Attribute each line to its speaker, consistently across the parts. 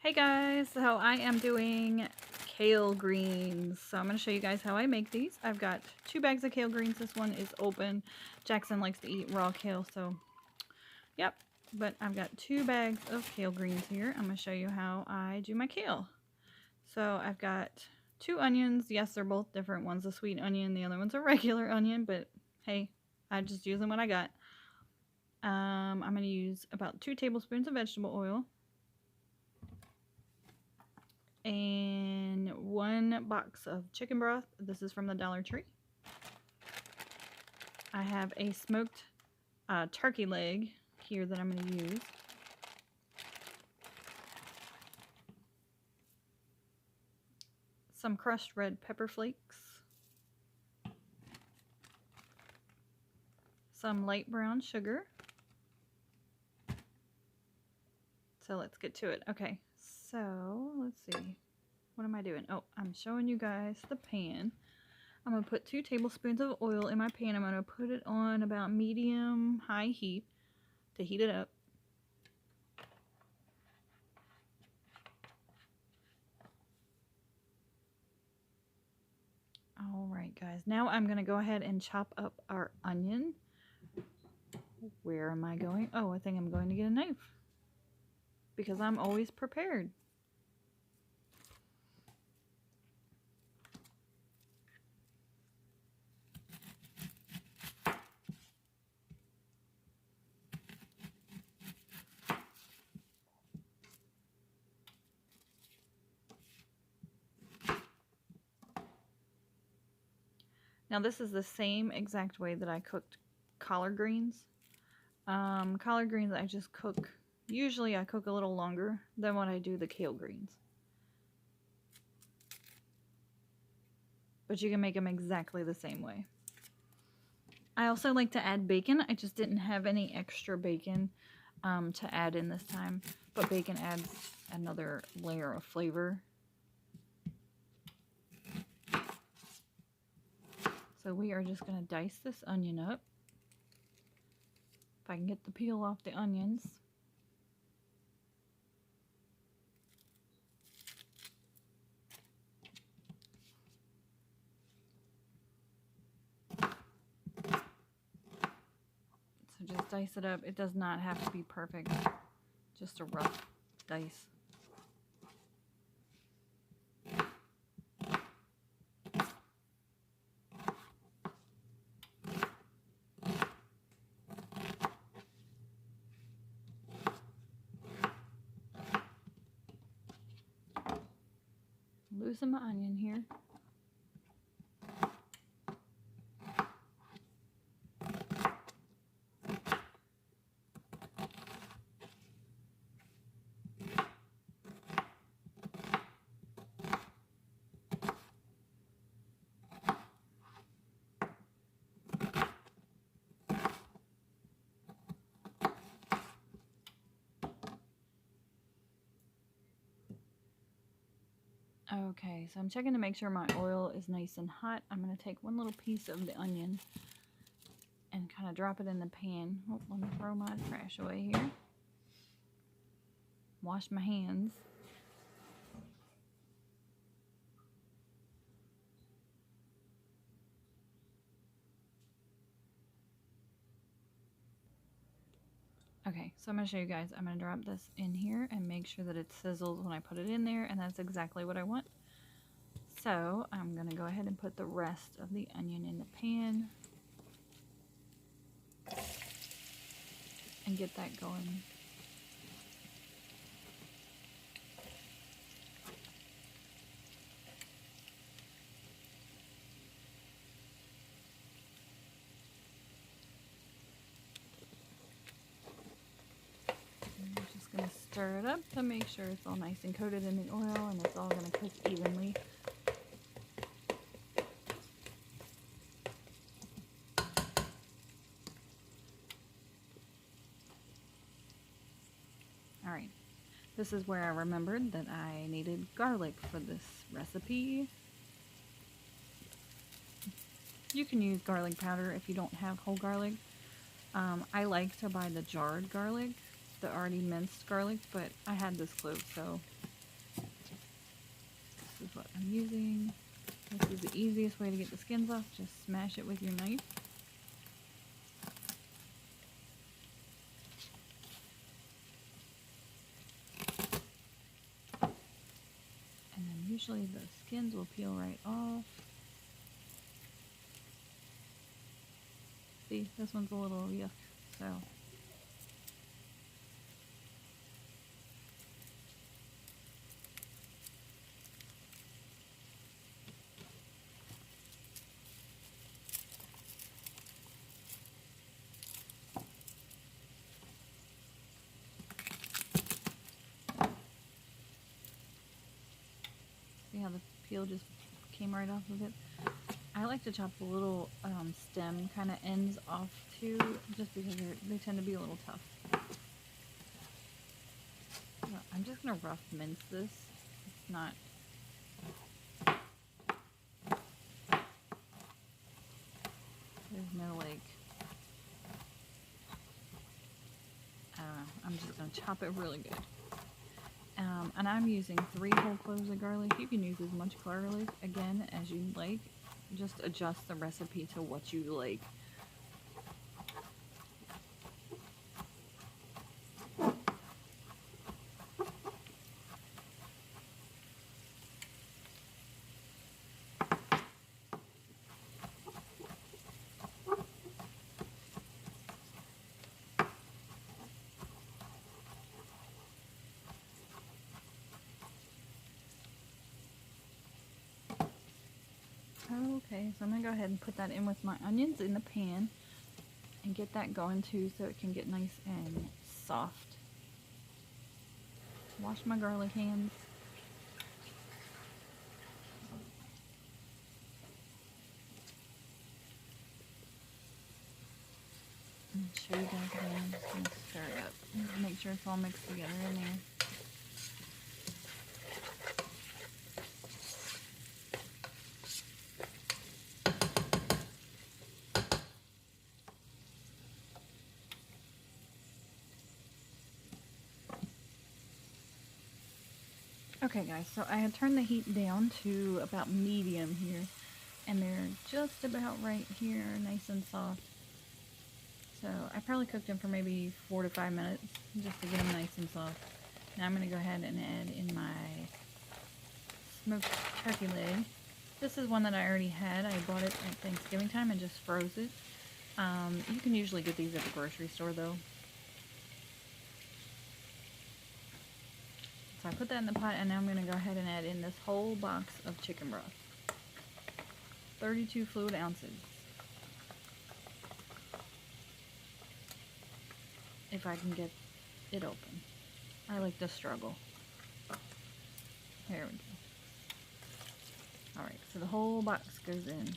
Speaker 1: Hey guys, so I am doing kale greens. So I'm going to show you guys how I make these. I've got 2 bags of kale greens. This one is open. Jackson likes to eat raw kale, so yep. But I've got 2 bags of kale greens here. I'm going to show you how I do my kale. So I've got 2 onions. Yes, they're both different. One's a sweet onion, the other one's a regular onion, but hey, I just using what I got. I'm going to use about 2 tablespoons of vegetable oil. And 1 box of chicken broth. This is from the Dollar Tree. I have a smoked turkey leg here that I'm going to use. Some crushed red pepper flakes. Some light brown sugar. So let's get to it. Okay, so let's see. What am I doing? Oh, I'm showing you guys the pan. I'm going to put 2 tablespoons of oil in my pan. I'm going to put it on about medium-high heat to heat it up. Alright guys, now I'm going to go ahead and chop up our onion. Where am I going? Oh, I think I'm going to get a knife. Because I'm always prepared. Now this is the same exact way that I cooked collard greens. Collard greens I just cook, usually I cook a little longer than when I do the kale greens. But you can make them exactly the same way. I also like to add bacon. I just didn't have any extra bacon to add in this time. But bacon adds another layer of flavor. So we are just going to dice this onion up. If I can get the peel off the onions. So just dice it up. It does not have to be perfect. Just a rough dice. Loosen my onion here. Okay, so I'm checking to make sure my oil is nice and hot. I'm going to take 1 little piece of the onion and kind of drop it in the pan. Oh, let me throw my trash away here. Wash my hands. Okay, so I'm going to show you guys. I'm going to drop this in here and make sure that it sizzles when I put it in there, and that's exactly what I want. So I'm going to go ahead and put the rest of the onion in the pan and get that going. I'm just going to stir it up to make sure it's all nice and coated in the oil and it's all going to cook evenly. Alright, this is where I remembered that I needed garlic for this recipe. You can use garlic powder if you don't have whole garlic. I like to buy the jarred garlic, the already minced garlic, but I had this clove, so is what I'm using. This is the easiest way to get the skins off. Just smash it with your knife. And then usually the skins will peel right off. See, this one's a little yuck, so. See how the peel just came right off of it? I like to chop the little stem kind of ends off too, just because they tend to be a little tough. So I'm just going to rough mince this. It's not... There's no like... I don't know. I'm just going to chop it really good. And I'm using 3 whole cloves of garlic. You can use as much garlic, again, as you like. Just adjust the recipe to what you like. Okay, so I'm going to go ahead and put that in with my onions in the pan and get that going too so it can get nice and soft. Wash my garlic hands. And show you guys again. I'm just going to stir it up. Make sure it's all mixed together in there. Okay guys, so I had turned the heat down to about medium here, and they're just about right here, nice and soft. So I probably cooked them for maybe 4 to 5 minutes, just to get them nice and soft. Now I'm going to go ahead and add in my smoked turkey leg. This is one that I already had. I bought it at Thanksgiving time and just froze it. You can usually get these at the grocery store though. So I put that in the pot, and now I'm going to go ahead and add in this whole box of chicken broth. 32 fluid ounces. If I can get it open. I like to struggle. There we go. Alright, so the whole box goes in.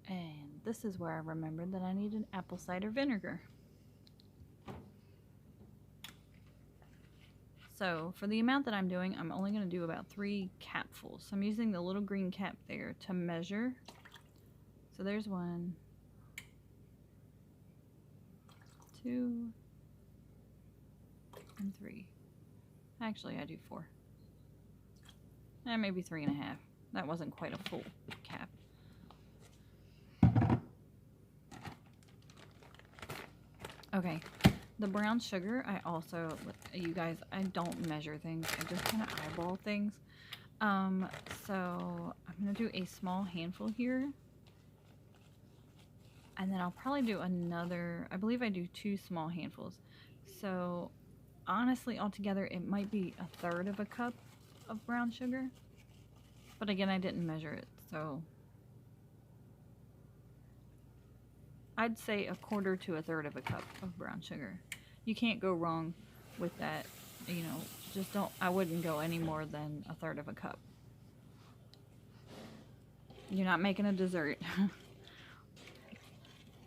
Speaker 1: And this is where I remembered that I needed apple cider vinegar. So for the amount that I'm doing, I'm only going to do about 3 capfuls. So I'm using the little green cap there to measure. So there's 1, 2, and 3. Actually, I do 4. And maybe 3.5. That wasn't quite a full cap. Okay, the brown sugar, I also, you guys, I don't measure things. I just kind of eyeball things. So I'm going to do a small handful here. And then I'll probably do another, I believe I do 2 small handfuls. So honestly, altogether, it might be 1/3 of a cup of brown sugar. But again, I didn't measure it, so I'd say 1/4 to 1/3 of a cup of brown sugar. You can't go wrong with that, you know, just don't, I wouldn't go any more than 1/3 of a cup. You're not making a dessert.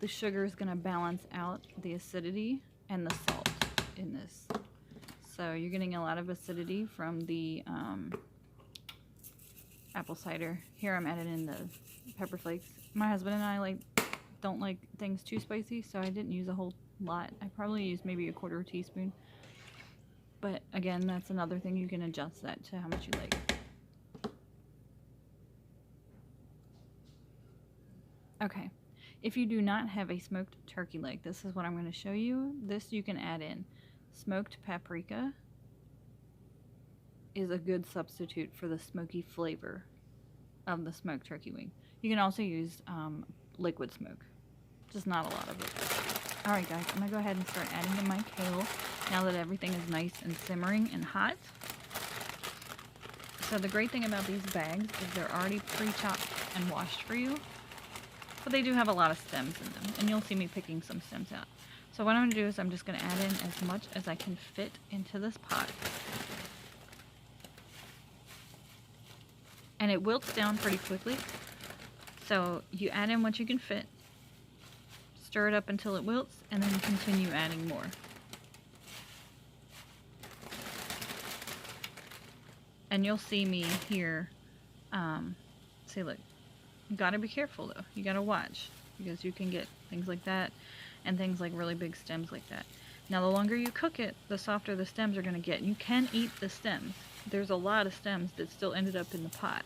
Speaker 1: the sugar is going to balance out the acidity and the salt in this. So you're getting a lot of acidity from the apple cider. Here I'm adding in the pepper flakes. My husband and I don't like things too spicy, so I didn't use a whole lot. I probably used maybe a 1/4 teaspoon. But again, that's another thing, you can adjust that to how much you like. Okay, if you do not have a smoked turkey leg, this is what I'm going to show you. This you can add in. Smoked paprika is a good substitute for the smoky flavor of the smoked turkey wing. You can also use liquid smoke, just not a lot of it. Alright guys, I'm going to go ahead and start adding in my kale now that everything is nice and simmering and hot. So the great thing about these bags is they're already pre-chopped and washed for you, but they do have a lot of stems in them, and you'll see me picking some stems out. So what I'm going to do is I'm just going to add in as much as I can fit into this pot. And it wilts down pretty quickly, so you add in what you can fit, stir it up until it wilts, and then continue adding more. And you'll see me here, see, look, you gotta be careful though, you gotta watch, because you can get things like that, and things like really big stems like that. Now the longer you cook it, the softer the stems are gonna get. You can eat the stems. There's a lot of stems that still ended up in the pot.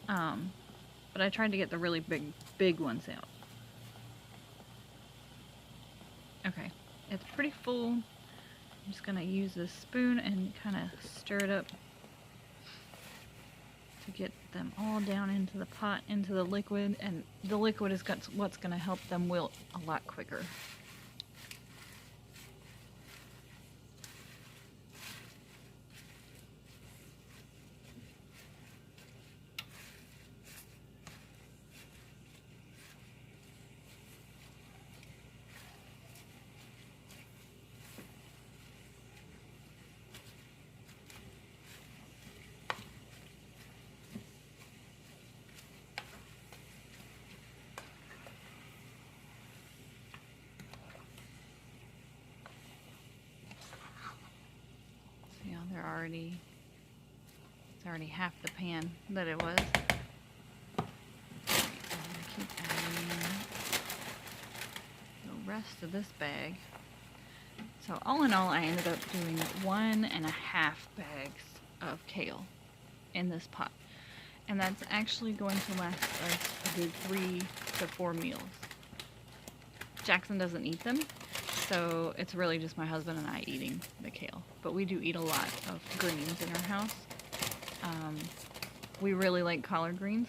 Speaker 1: But I tried to get the really big ones out. Okay, it's pretty full. I'm just gonna use this spoon and kind of stir it up to get them all down into the pot, into the liquid, and the liquid is what's gonna help them wilt a lot quicker. It's already half the pan that it was. I'm gonna keep adding the rest of this bag. So all in all, I ended up doing 1.5 bags of kale in this pot. And that's actually going to last us a good 3 to 4 meals. Jackson doesn't eat them, so it's really just my husband and I eating the kale. But we do eat a lot of greens in our house. We really like collard greens,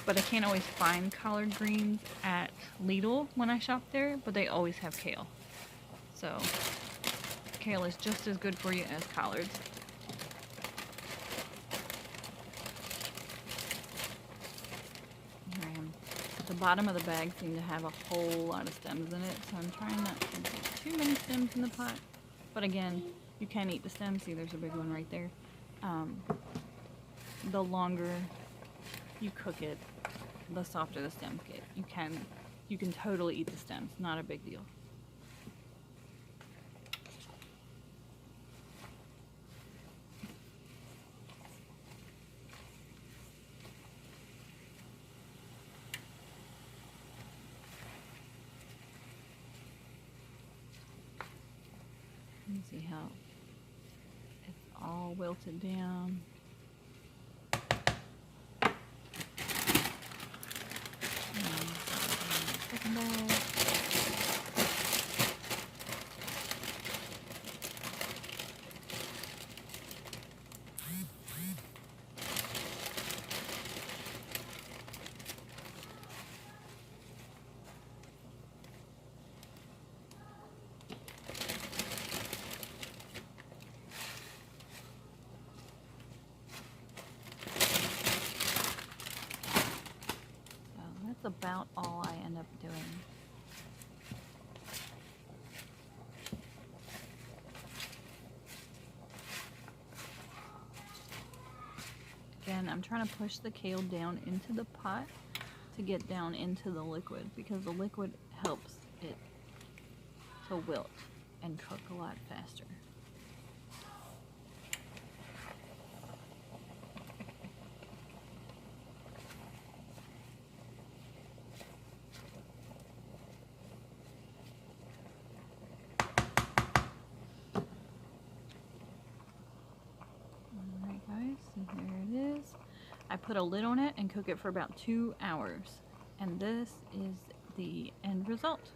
Speaker 1: but I can't always find collard greens at Lidl when I shop there, but they always have kale. So kale is just as good for you as collards. Here I am. The bottom of the bag seemed to have a whole lot of stems in it, so I'm trying not to get too many stems in the pot. But again, you can eat the stems. See, there's a big one right there. The longer you cook it, the softer the stems get. You can totally eat the stems. Not a big deal. You see how it's all wilted down. Second bag. About all I end up doing. Again, I'm trying to push the kale down into the pot to get down into the liquid, because the liquid helps it to wilt and cook a lot faster. Alright guys, so here it is. I put a lid on it and cook it for about 2 hours. And this is the end result.